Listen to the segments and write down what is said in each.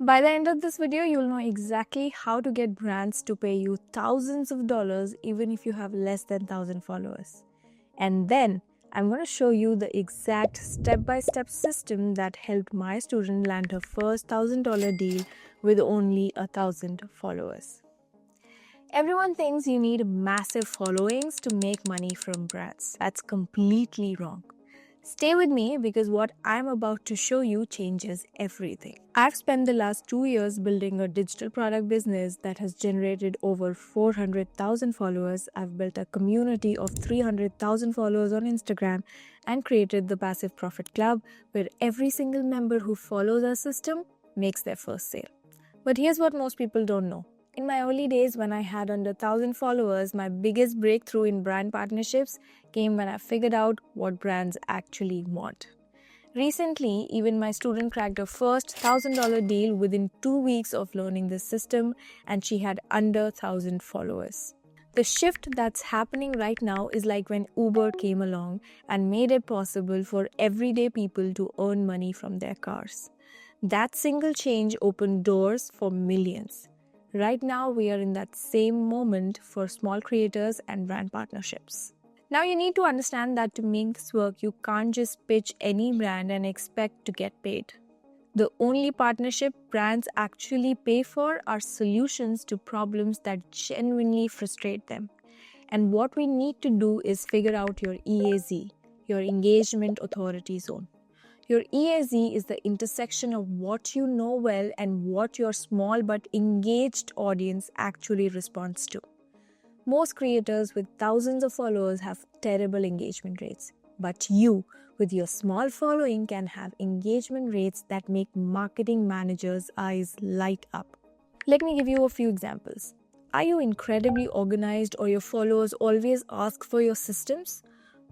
By the end of this video, you'll know exactly how to get brands to pay you thousands of dollars even if you have less than 1,000 followers. And then I'm going to show you the exact step-by-step system that helped my student land her first $1,000 deal with only 1,000 followers. Everyone thinks you need massive followings to make money from brands. That's completely wrong. Stay with me because what I'm about to show you changes everything. I've spent the last 2 years building a digital product business that has generated over 400,000 followers. I've built a community of 300,000 followers on Instagram and created the Passive Profit Club, where every single member who follows our system makes their first sale. But here's what most people don't know. In my early days, when I had under 1,000 followers, my biggest breakthrough in brand partnerships came when I figured out what brands actually want. Recently, even my student cracked her first $1,000 deal within 2 weeks of learning this system, and she had under 1,000 followers. The shift that's happening right now is like when Uber came along and made it possible for everyday people to earn money from their cars. That single change opened doors for millions. Right now, we are in that same moment for small creators and brand partnerships. Now, you need to understand that to make this work, you can't just pitch any brand and expect to get paid. The only partnership brands actually pay for are solutions to problems that genuinely frustrate them. And what we need to do is figure out your EAZ, your Engagement Authority Zone. Your EAZ is the intersection of what you know well and what your small but engaged audience actually responds to. Most creators with thousands of followers have terrible engagement rates, but you, with your small following, can have engagement rates that make marketing managers' eyes light up. Let me give you a few examples. Are you incredibly organized or your followers always ask for your systems?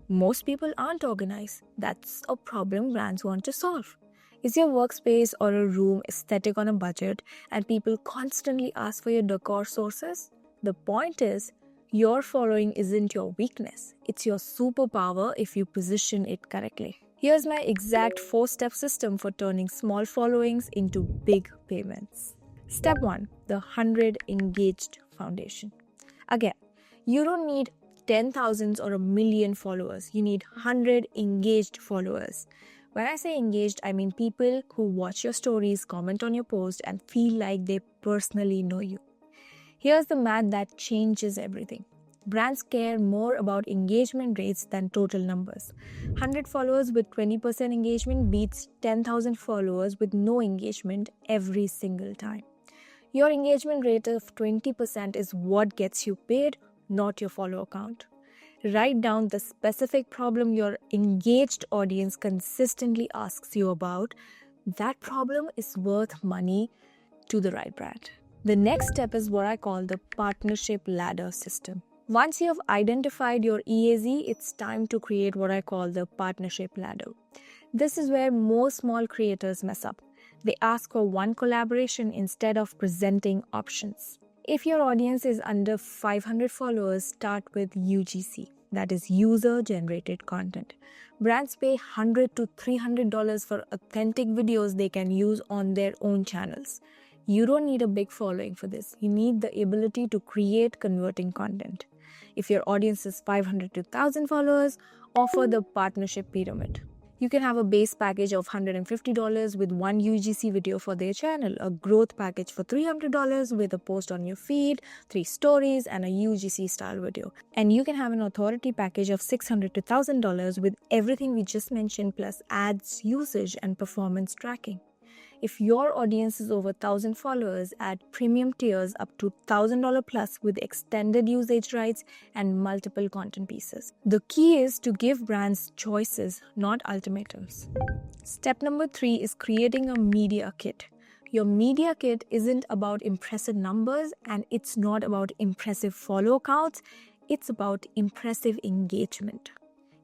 Most people aren't organized. That's a problem brands want to solve. Is your workspace or a room aesthetic on a budget and people constantly ask for your decor sources? The point is, your following isn't your weakness. It's your superpower if you position it correctly. Here's my exact 4-step system for turning small followings into big payments. Step 1, the 100 Engaged Foundation. Again, you don't need 10,000 or a million followers. You need 100 engaged followers. When I say engaged, I mean people who watch your stories, comment on your post, and feel like they personally know you. Here's the math that changes everything. Brands care more about engagement rates than total numbers. 100 followers with 20% engagement beats 10,000 followers with no engagement every single time. Your engagement rate of 20% is what gets you paid, not your follower count. Write down the specific problem your engaged audience consistently asks you about. That problem is worth money to the right brand. The next step is what I call the partnership ladder system. Once you have identified your EAZ, it's time to create what I call the partnership ladder. This is where most small creators mess up. They ask for one collaboration instead of presenting options. If your audience is under 500 followers, start with UGC, that is user-generated content. Brands pay $100 to $300 for authentic videos they can use on their own channels. You don't need a big following for this. You need the ability to create converting content. If your audience is 500 to 1,000 followers, offer the partnership pyramid. You can have a base package of $150 with one UGC video for their channel, a growth package for $300 with a post on your feed, 3 stories, and a UGC style video. And you can have an authority package of $600 to $1,000 with everything we just mentioned plus ads, usage, and performance tracking. If your audience is over 1,000 followers, add premium tiers up to $1,000 plus with extended usage rights and multiple content pieces. The key is to give brands choices, not ultimatums. Step number 3 is creating a media kit. Your media kit isn't about impressive numbers and it's not about impressive follow counts, it's about impressive engagement.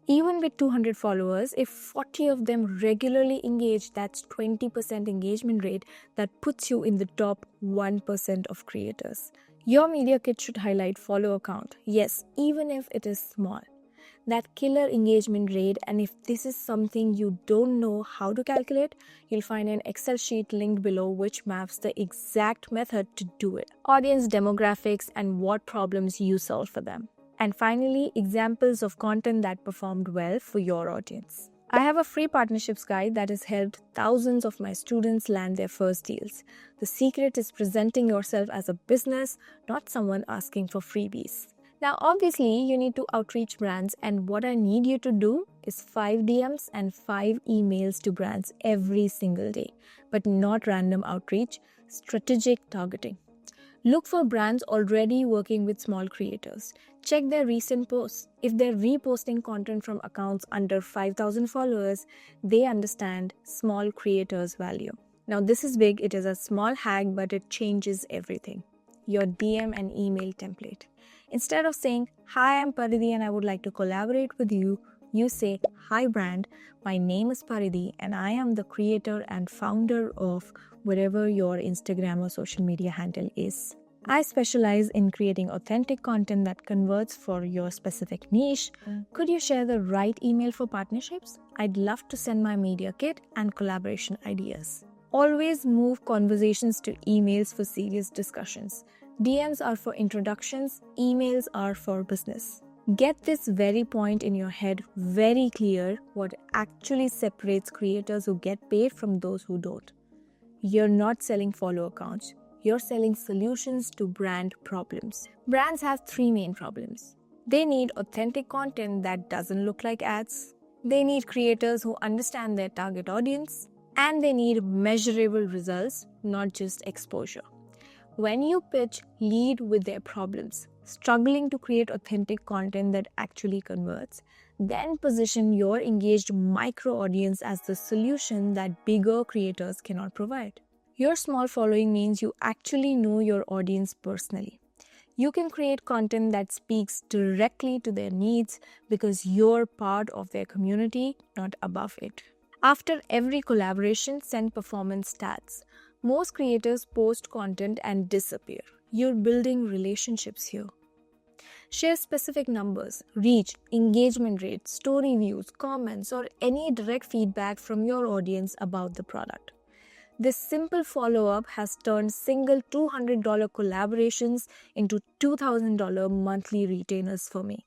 Even with 200 followers, if 40 of them regularly engage, that's 20% engagement rate that puts you in the top 1% of creators. Your media kit should highlight follower count, yes, even if it is small. that killer engagement rate. And if this is something you don't know how to calculate, you'll find an Excel sheet linked below which maps the exact method to do it. Audience demographics and what problems you solve for them. And finally, examples of content that performed well for your audience. I have a free partnerships guide that has helped thousands of my students land their first deals. The secret is presenting yourself as a business, not someone asking for freebies. Now, obviously, you need to outreach brands, and what I need you to do is 5 DMs and 5 emails to brands every single day, but not random outreach, strategic targeting. Look for brands already working with small creators. Check their recent posts. If they're reposting content from accounts under 5,000 followers, they understand small creators' value. Now, this is big. It is a small hack, but it changes everything. Your DM and email template. Instead of saying, "Hi, I'm Paridhi and I would like to collaborate with you," you say, "Hi brand, my name is Paridhi and I am the creator and founder of whatever your Instagram or social media handle is. I specialize in creating authentic content that converts for your specific niche. Could you share the right email for partnerships? I'd love to send my media kit and collaboration ideas." Always move conversations to emails for serious discussions. DMs are for introductions, emails are for business. Get this very point in your head very clear: what actually separates creators who get paid from those who don't. You're not selling follow accounts. You're selling solutions to brand problems. Brands have 3 main problems. They need authentic content that doesn't look like ads. They need creators who understand their target audience. And they need measurable results, not just exposure. When you pitch, lead with their problems, struggling to create authentic content that actually converts. Then position your engaged micro audience as the solution that bigger creators cannot provide. Your small following means you actually know your audience personally. You can create content that speaks directly to their needs because you're part of their community, not above it. After every collaboration, send performance stats. Most creators post content and disappear. You're building relationships here. Share specific numbers, reach, engagement rates, story views, comments, or any direct feedback from your audience about the product. This simple follow-up has turned single $200 collaborations into $2,000 monthly retainers for me.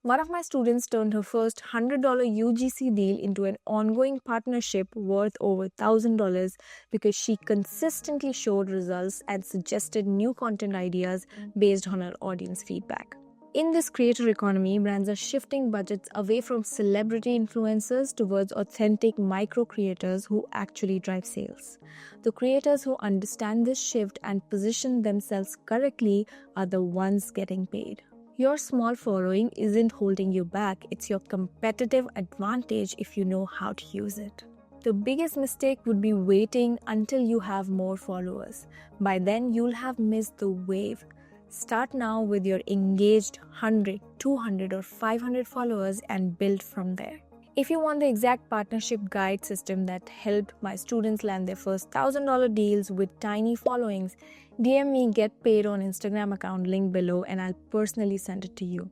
One of my students turned her first $100 UGC deal into an ongoing partnership worth over $1,000 because she consistently showed results and suggested new content ideas based on her audience feedback. In this creator economy, brands are shifting budgets away from celebrity influencers towards authentic micro creators who actually drive sales. The creators who understand this shift and position themselves correctly are the ones getting paid. Your small following isn't holding you back, it's your competitive advantage if you know how to use it. The biggest mistake would be waiting until you have more followers. By then, you'll have missed the wave. Start now with your engaged 100, 200 or 500 followers and build from there. If you want the exact partnership guide system that helped my students land their first $1,000 deals with tiny followings, DM me Get Paid on Instagram account link below and I'll personally send it to you.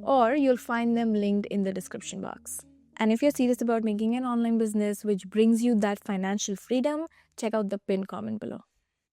Or you'll find them linked in the description box. And if you're serious about making an online business which brings you that financial freedom, check out the pinned comment below.